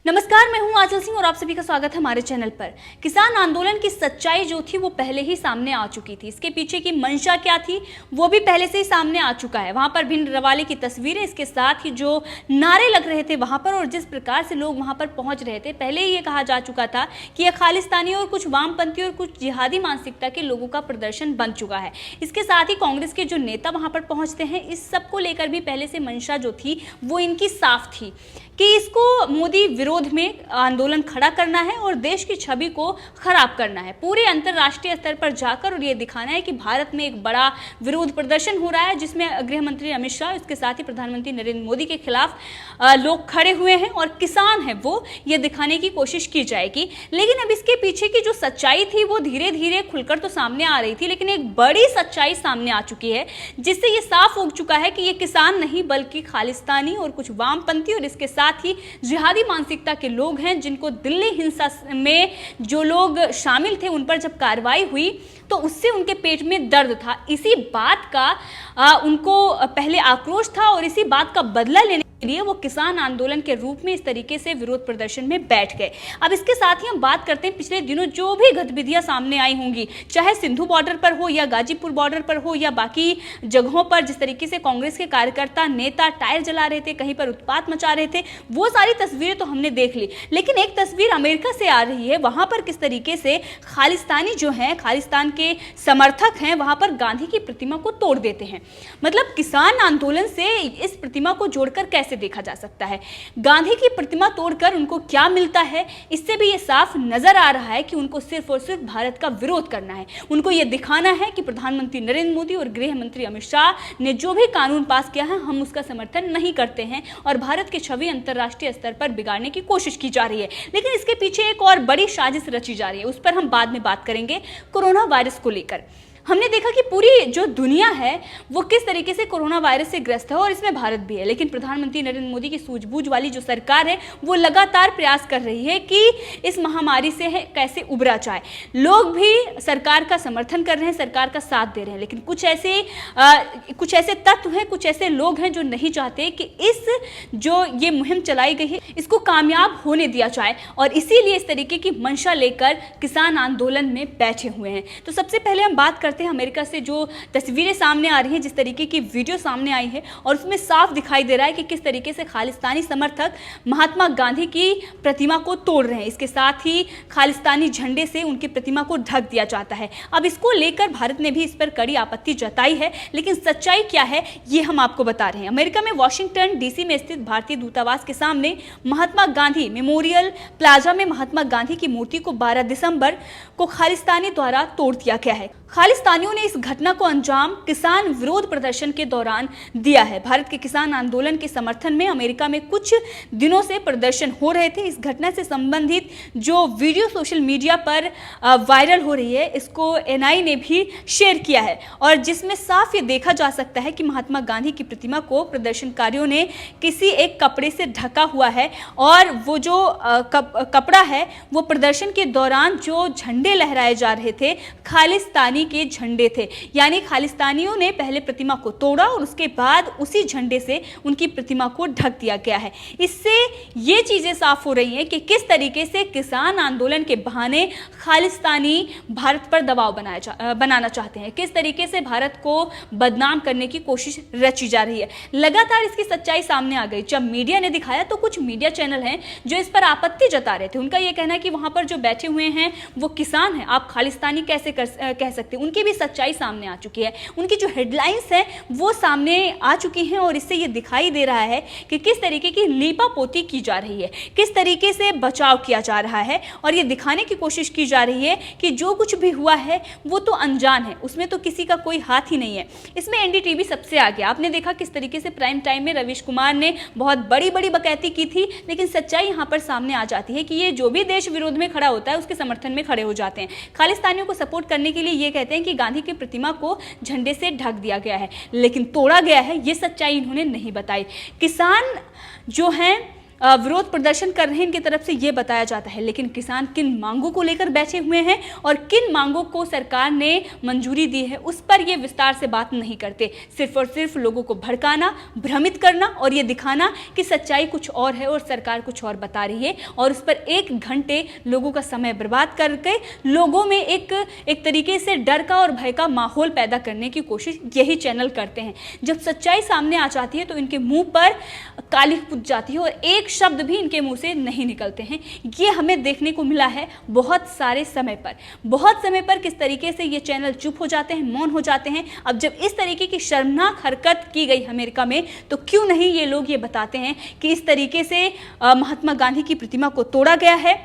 नमस्कार, मैं हूं आंचल सिंह और आप सभी का स्वागत है हमारे चैनल पर। किसान आंदोलन की सच्चाई जो थी वो पहले ही सामने आ चुकी थी। इसके पीछे की मंशा क्या थी वो भी पहले से ही सामने आ चुका है। वहां पर भिंड रवाले की तस्वीरें, इसके साथ ही जो नारे लग रहे थे वहां पर और जिस प्रकार से लोग वहां पर पहुंच रहे थे, पहले ही ये कहा जा चुका था कि यह खालिस्तानी और कुछ वामपंथी और कुछ जिहादी मानसिकता के लोगों का प्रदर्शन बन चुका है। इसके साथ ही कांग्रेस के जो नेता वहां पर पहुंचते हैं, इस सब को लेकर भी पहले से मंशा जो थी वो इनकी साफ थी कि इसको मोदी विरोध में आंदोलन खड़ा करना है और देश की छवि को खराब करना है। पूरे अंतर्राष्ट्रीय स्तर पर जाकर और ये दिखाना है कि भारत में एक बड़ा विरोध प्रदर्शन हो रहा है जिसमें गृह मंत्री अमित शाह, इसके साथ ही प्रधानमंत्री नरेंद्र मोदी के खिलाफ लोग खड़े हुए हैं और किसान है वो ये दिखाने की कोशिश की जाएगी। लेकिन अब इसके पीछे की जो सच्चाई थी वो धीरे धीरे खुलकर तो सामने आ रही थी, लेकिन एक बड़ी सच्चाई सामने आ चुकी है जिससे ये साफ हो चुका है कि ये किसान नहीं बल्कि खालिस्तानी और कुछ वामपंथी और इसके साथ ही जिहादी मानसिकता के लोग हैं, जिनको दिल्ली हिंसा में जो लोग शामिल थे उन पर जब कार्रवाई हुई तो उससे उनके पेट में दर्द था। इसी बात का उनको पहले आक्रोश था और इसी बात का बदला लेने के लिए वो किसान आंदोलन के रूप में इस तरीके से विरोध प्रदर्शन में बैठ गए। अब इसके साथ ही हम बात करते हैं पिछले दिनों जो भी गतिविधियां सामने आई होंगी, चाहे सिंधु बॉर्डर पर हो या गाजीपुर बॉर्डर पर हो या बाकी जगहों पर, जिस तरीके से कांग्रेस के कार्यकर्ता नेता टायर जला रहे थे, कहीं पर उत्पात मचा रहे थे, वो सारी तस्वीरें तो हमने देख ली। लेकिन एक तस्वीर अमेरिका से आ रही है, वहां पर किस तरीके से खालिस्तानी जो है, खालिस्तान के समर्थक हैं, वहां पर गांधी की प्रतिमा को तोड़ देते हैं। मतलब किसान आंदोलन से इस प्रतिमा को जोड़कर कैसे देखा जा सकता है? गांधी की प्रतिमा तोड़कर उनको क्या मिलता है? इससे भी ये साफ नजर आ रहा है कि उनको सिर्फ और सिर्फ भारत का विरोध करना है। उनको ये दिखाना है कि प्रधानमंत्री नरेंद्र मोदी और गृह मंत्री अमित शाह ने जो भी कानून पास किया है हम उसका समर्थन नहीं करते हैं और भारत की छवि अंतर्राष्ट्रीय स्तर पर बिगाड़ने की कोशिश की जा रही है। लेकिन इसके पीछे एक और बड़ी साजिश रची जा रही है, उस पर हम बाद में बात करेंगे। कोरोना वायरस को लेकर हमने देखा कि पूरी जो दुनिया है वो किस तरीके से कोरोना वायरस से ग्रस्त है और इसमें भारत भी है। लेकिन प्रधानमंत्री नरेंद्र मोदी की सूझबूझ वाली जो सरकार है वो लगातार प्रयास कर रही है कि इस महामारी से कैसे उबरा जाए। लोग भी सरकार का समर्थन कर रहे हैं, सरकार का साथ दे रहे हैं, लेकिन कुछ ऐसे तत्व हैं, कुछ ऐसे लोग हैं जो नहीं चाहते कि इस जो ये मुहिम चलाई गई है इसको कामयाब होने दिया जाए और इसीलिए इस तरीके की मंशा लेकर किसान आंदोलन में बैठे हुए हैं। तो सबसे पहले हम बात करते हैं अमेरिका से जो तस्वीरें सामने आ रही हैं, जिस तरीके की वीडियो सामने आई है और उसमें साफ दिखाई दे रहा है कि किस तरीके से खालिस्तानी समर्थक महात्मा गांधी की प्रतिमा को तोड़ रहे हैं। इसके साथ ही खालिस्तानी झंडे से उनकी प्रतिमा को ढक दिया जाता है। अब इसको लेकर भारत ने भी इस पर कड़ी आपत्ति जताई है, लेकिन सच्चाई क्या है ये हम आपको बता रहे हैं। अमेरिका में वाशिंगटन डीसी में स्थित भारतीय दूतावास के सामने महात्मा गांधी मेमोरियल प्लाजा में महात्मा गांधी की मूर्ति को 12 दिसंबर को खालिस्तानी द्वारा तोड़ दिया गया है। खालिस्तानियों ने इस घटना को अंजाम किसान विरोध प्रदर्शन के दौरान दिया है। भारत के किसान आंदोलन के समर्थन में अमेरिका में कुछ दिनों से प्रदर्शन हो रहे थे। इस घटना से संबंधित जो वीडियो सोशल मीडिया पर वायरल हो रही है, इसको एनआई ने भी शेयर किया है और जिसमें साफ ये देखा जा सकता है कि महात्मा गांधी की प्रतिमा को प्रदर्शनकारियों ने किसी एक कपड़े से ढका हुआ है और वो जो कपड़ा है वो प्रदर्शन के दौरान जो झंडे लहराए जा रहे थे खालिस्तानी के झंडे थे। यानी खालिस्तानियों ने पहले प्रतिमा को तोड़ा और उसके बाद उसी झंडे से उनकी प्रतिमा को ढक दिया गया है। इससे ये चीजें साफ हो रही हैं कि किस तरीके से किसान आंदोलन के बहाने खालिस्तानी भारत पर दबाव बनाना चाहते हैं, किस तरीके से भारत को बदनाम करने की कोशिश रची जा रही है। लगातार इसकी सच्चाई सामने आ गई। जब मीडिया ने दिखाया तो कुछ मीडिया चैनल हैं जो इस पर आपत्ति जता रहे थे। उनका यह कहना है कि वहां पर जो बैठे हुए हैं वो किसान हैं, आप खालिस्तानी कैसे कह सकते। उनकी भी सच्चाई सामने आ चुकी है, उनकी जो हेडलाइंस है वो सामने आ चुकी हैं और इससे ये दिखाई दे रहा है कि किस तरीके की लीपापोती की जा रही है, किस तरीके से बचाव किया जा रहा है और ये दिखाने की कोशिश की जा रही है कि जो कुछ भी हुआ है वो तो अनजान है, उसमें तो किसी का कोई हाथ ही नहीं है। इसमें एनडीटीवी सबसे आगे। आपने देखा किस तरीके से प्राइम टाइम में रवीश कुमार ने बहुत बड़ी बकैती की थी, लेकिन सच्चाई यहाँ पर सामने आ जाती है कि ये जो भी देश विरोध में खड़ा होता है उसके समर्थन में खड़े हो जाते हैं। खालिस्तानियों को सपोर्ट करने के लिए ये कहते हैं कि गांधी की प्रतिमा को झंडे से ढक दिया गया है, लेकिन तोड़ा गया है, ये सच्चाई इन्होंने नहीं बताई। किसान जो हैं विरोध प्रदर्शन कर रहे हैं इनकी तरफ से ये बताया जाता है, लेकिन किसान किन मांगों को लेकर बैठे हुए हैं और किन मांगों को सरकार ने मंजूरी दी है उस पर ये विस्तार से बात नहीं करते। सिर्फ और सिर्फ लोगों को भड़काना, भ्रमित करना और ये दिखाना कि सच्चाई कुछ और है और सरकार कुछ और बता रही है, और उस पर 1 घंटे लोगों का समय बर्बाद करके लोगों में एक तरीके से डर का और भय का माहौल पैदा करने की कोशिश यही चैनल करते हैं। जब सच्चाई सामने आ जाती है तो इनके मुंह पर काली पुत जाती है और एक शब्द भी इनके मुंह से नहीं निकलते हैं। ये हमें देखने को मिला है बहुत समय पर किस तरीके से ये चैनल चुप हो जाते हैं, मौन हो जाते हैं। अब जब इस तरीके की शर्मनाक हरकत की गई अमेरिका में तो क्यों नहीं ये लोग ये बताते हैं कि इस तरीके से महात्मा गांधी की प्रतिमा को तोड़ा गया है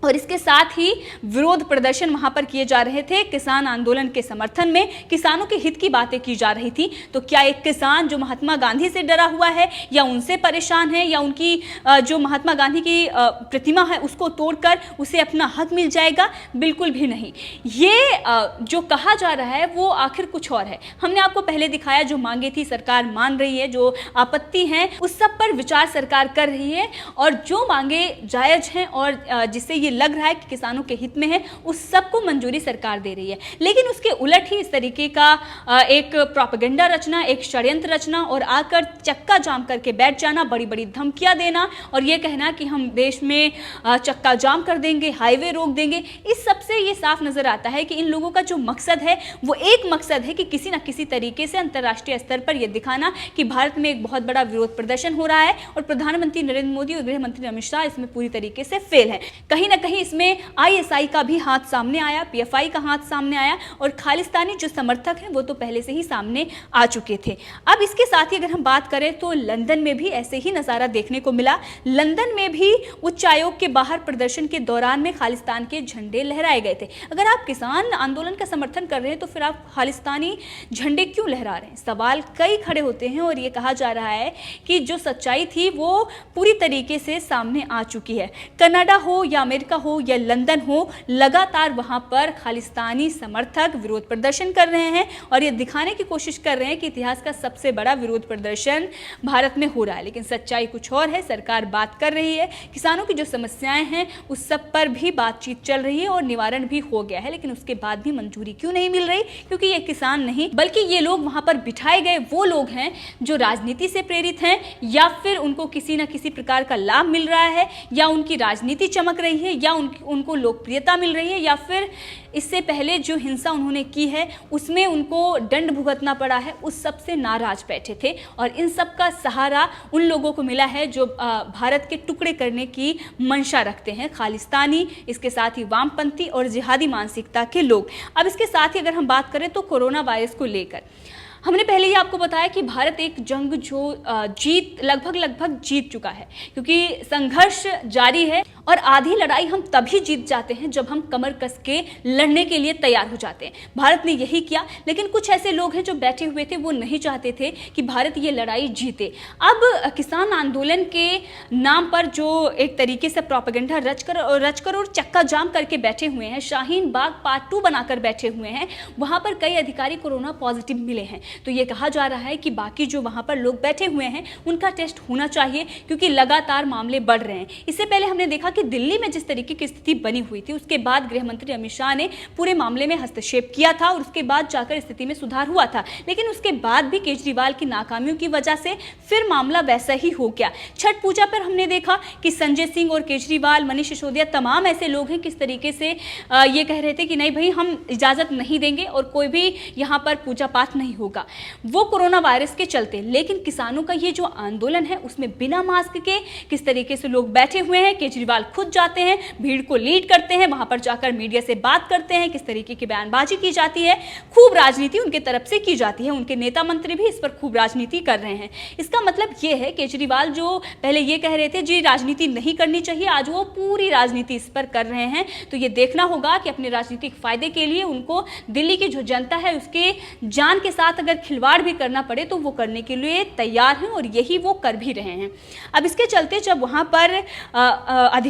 और इसके साथ ही विरोध प्रदर्शन वहां पर किए जा रहे थे किसान आंदोलन के समर्थन में, किसानों के हित की बातें की जा रही थी। तो क्या एक किसान जो महात्मा गांधी से डरा हुआ है या उनसे परेशान है या उनकी जो महात्मा गांधी की प्रतिमा है उसको तोड़कर उसे अपना हक मिल जाएगा? बिल्कुल भी नहीं। ये जो कहा जा रहा है वो आखिर कुछ और है। हमने आपको पहले दिखाया जो मांगे थी सरकार मान रही है, जो आपत्ति है उस सब पर विचार सरकार कर रही है और जो मांगे जायज हैं और जिससे ये लग रहा है कि किसानों के हित में है उस सब को मंजूरी सरकार दे रही है। लेकिन उसके उलट ही इस तरीके का एक प्रोपेगेंडा रचना, एक षड्यंत्र रचना और आकर चक्का जाम करके बैठ जाना, बड़ी बड़ी धमकियां देना और ये कहना कि हम देश में चक्का जाम कर देंगे, हाईवे रोक देंगे, इस सब से ये साफ नजर आता है कि इन लोगों का जो मकसद है वो एक मकसद है कि किसी न किसी तरीके से अंतर्राष्ट्रीय स्तर पर यह दिखाना कि भारत में एक बहुत बड़ा विरोध प्रदर्शन हो रहा है और प्रधानमंत्री नरेंद्र मोदी और गृह मंत्री अमित शाह इसमें पूरी तरीके से फेल है। कहीं ना कहीं इसमें आईएसआई का भी हाथ सामने आया, पीएफआई का हाथ सामने आया और खालिस्तानी जो समर्थक हैं वो तो पहले से ही सामने आ चुके थे। अब इसके साथ ही अगर हम बात करें तो लंदन में भी ऐसे ही नज़ारा देखने को मिला। लंदन में भी उच्च आयोग के बाहर प्रदर्शन के दौरान में खालिस्तान के झंडे लहराए गए थे। अगर आप किसान आंदोलन का समर्थन कर रहे हैं तो फिर आप खालिस्तानी झंडे क्यों लहरा रहे हैं? सवाल कई खड़े होते हैं और ये कहा जा रहा है कि जो सच्चाई थी वो पूरी तरीके से सामने आ चुकी है। कनाडा हो या अमेरिका हो या लंदन हो, लगातार वहां पर खालिस्तानी समर्थक विरोध प्रदर्शन कर रहे हैं और ये दिखाने की कोशिश कर रहे हैं कि इतिहास का सबसे बड़ा विरोध प्रदर्शन भारत में हो रहा है। लेकिन सच्चाई कुछ और है। सरकार बात कर रही है, किसानों की जो समस्याएं हैं उस सब पर भी बातचीत चल रही है और निवारण भी हो गया है, लेकिन उसके बाद भी मंजूरी क्यों नहीं मिल रही? क्योंकि ये किसान नहीं बल्कि ये लोग वहां पर बिठाए गए वो लोग हैं जो राजनीति से प्रेरित हैं या फिर उनको किसी न किसी प्रकार का लाभ मिल रहा है या उनकी राजनीति चमक रही है या उनको लोकप्रियता मिल रही है या फिर इससे पहले जो हिंसा उन्होंने की है उसमें उनको दंड भुगतना पड़ा है, उस सब से नाराज बैठे थे। और इन सब का सहारा उन लोगों को मिला है जो भारत के टुकड़े करने की मंशा रखते हैं, खालिस्तानी, इसके साथ ही वामपंथी और जिहादी मानसिकता के लोग। अब इसके साथ ही अगर हम बात करें तो कोरोना वायरस को लेकर हमने पहले ही आपको बताया कि भारत एक जंग जो लगभग जीत चुका है, क्योंकि संघर्ष जारी है और आधी लड़ाई हम तभी जीत जाते हैं जब हम कमर कस के लड़ने के लिए तैयार हो जाते हैं। भारत ने यही किया, लेकिन कुछ ऐसे लोग हैं जो बैठे हुए थे, वो नहीं चाहते थे कि भारत ये लड़ाई जीते। अब किसान आंदोलन के नाम पर जो एक तरीके से प्रोपेगेंडा रचकर और चक्का जाम करके बैठे हुए हैं, शाहीन बाग पार्ट 2 बनाकर बैठे हुए हैं, वहां पर कई अधिकारी कोरोना पॉजिटिव मिले हैं। तो ये कहा जा रहा है कि बाकी जो वहां पर लोग बैठे हुए हैं उनका टेस्ट होना चाहिए, क्योंकि लगातार मामले बढ़ रहे हैं। इससे पहले हमने देखा कि दिल्ली में जिस तरीके की स्थिति बनी हुई थी उसके बाद गृह मंत्री अमित शाह ने पूरे मामले में हस्तक्षेप किया था और उसके बाद जाकर स्थिति में सुधार हुआ था। लेकिन उसके बाद भी केजरीवाल की नाकामियों की वजह से फिर मामला वैसा ही हो गया। छठ पूजा पर हमने देखा कि संजय सिंह और केजरीवाल, मनीष सिसोदिया, तमाम ऐसे लोग हैं किस तरीके से ये कह रहे थे कि नहीं भाई हम इजाजत नहीं देंगे और कोई भी यहाँ पर पूजा पाठ नहीं होगा, वो कोरोना वायरस के चलते। लेकिन किसानों का ये जो आंदोलन है उसमें बिना मास्क के किस तरीके से लोग बैठे हुए हैं, केजरीवाल खुद जाते हैं, भीड़ को लीड करते हैं, वहां पर जाकर मीडिया से बात करते हैं, किस तरीके की बयानबाजी की जाती है, खूब राजनीति उनके तरफ से की जाती है, उनके नेता मंत्री भी इस पर खूब राजनीति कर रहे हैं। इसका मतलब ये है केजरीवाल जो पहले ये कह रहे थे जी राजनीति नहीं करनी चाहिए, आज वो पूरी राजनीति इस पर कर रहे हैं। तो ये देखना होगा कि अपने राजनीतिक फायदे के लिए उनको दिल्ली की जो जनता है उसके जान के साथ अगर खिलवाड़ भी करना पड़े तो वो करने के लिए तैयार हैं और यही वो कर भी रहे हैं। अब इसके चलते जब वहां पर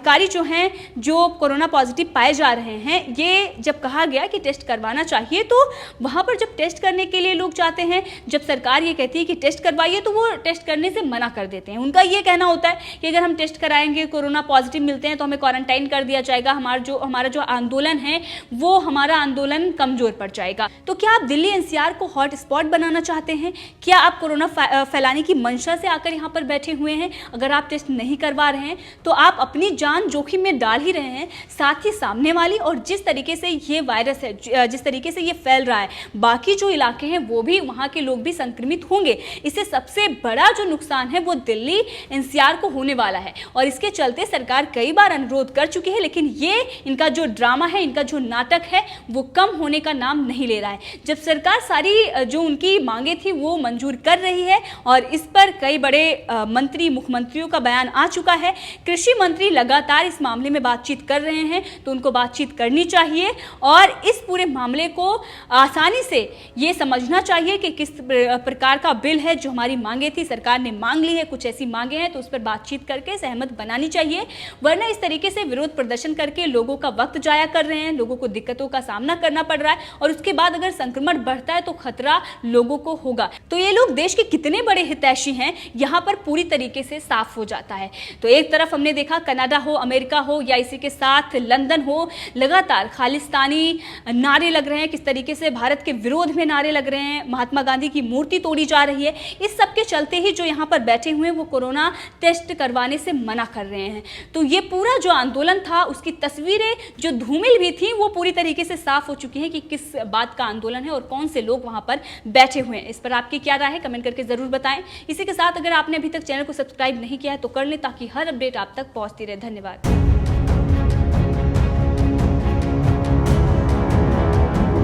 अधिकारी जो हैं, जो कोरोना पॉजिटिव पाए जा रहे हैं, ये जब कहा गया कि टेस्ट करवाना चाहिए, तो वहाँ पर जब टेस्ट करने के लिए लोग जाते हैं, जब सरकार ये कहती है कि टेस्ट करवाइए, तो वो टेस्ट करने से मना कर देते हैं। उनका ये कहना होता है कि अगर हम टेस्ट कराएंगे, कोरोना पॉजिटिव मिलते हैं तो हमें क्वारंटाइन कर दिया जाएगा, हमारा जो आंदोलन है वो हमारा आंदोलन कमजोर पड़ जाएगा। तो क्या आप दिल्ली एनसीआर को हॉट स्पॉट बनाना चाहते हैं? क्या आप कोरोना फैलाने की मंशा से आकर यहाँ पर बैठे हुए हैं? अगर आप टेस्ट नहीं करवा रहे हैं तो आप अपनी जान जोखिम में डाल ही रहे हैं, साथ ही सामने वाली, और जिस तरीके से ये वायरस है, जिस तरीके से ये फैल रहा है, बाकी जो इलाके हैं वो भी, वहाँ के लोग भी संक्रमित होंगे। इससे सबसे बड़ा जो नुकसान है वो दिल्ली एनसीआर को होने वाला है, और इसके चलते सरकार कई बार अनुरोध कर चुकी है, लेकिन ये इनका जो ड्रामा है, इनका जो नाटक है, वो कम होने का नाम नहीं ले रहा है। जब सरकार सारी जो उनकी मांगे थी वो मंजूर कर रही है, और इस पर कई बड़े मंत्री, मुख्यमंत्रियों का बयान आ चुका है। कृषि मंत्री लगातार इस मामले में बातचीत कर रहे हैं, तो उनको बातचीत करनी चाहिए और इस पूरे मामले को आसानी से ये समझना चाहिए कि किस प्रकार का बिल है। जो हमारी मांगे थी, सरकार ने मांग ली है, कुछ ऐसी मांगे हैं तो उस पर बातचीत करके सहमत बनानी चाहिए, वरना इस तरीके से विरोध प्रदर्शन करके लोगों का वक्त जाया कर रहे हैं, लोगों को दिक्कतों का सामना करना पड़ रहा है, और उसके बाद अगर संक्रमण बढ़ता है तो खतरा लोगों को होगा। तो ये लोग देश के कितने बड़े हितैषी हैं, यहाँ पर पूरी तरीके से साफ हो जाता है। तो एक तरफ हमने देखा कनाडा हो, अमेरिका हो, या इसी के साथ लंदन हो, लगातार खालिस्तानी नारे लग रहे हैं, किस तरीके से भारत के विरोध में नारे लग रहे हैं, महात्मा गांधी की मूर्ति तोड़ी जा रही है। इस सब के चलते ही जो यहाँ पर बैठे हुए हैं वो कोरोना टेस्ट करवाने से मना कर रहे हैं। तो ये पूरा जो आंदोलन था, उसकी तस्वीरें जो धूमिल भी थी, वो पूरी तरीके से साफ हो चुकी हैं कि किस बात का आंदोलन है और कौन से लोग वहाँ पर बैठे हुए हैं। इस पर आपकी क्या राय है, कमेंट करके जरूर बताएं। इसी के साथ अगर आपने अभी तक चैनल को सब्सक्राइब नहीं किया है तो कर लें, ताकि हर अपडेट आप तक पहुँचती रहे। धन्यवाद।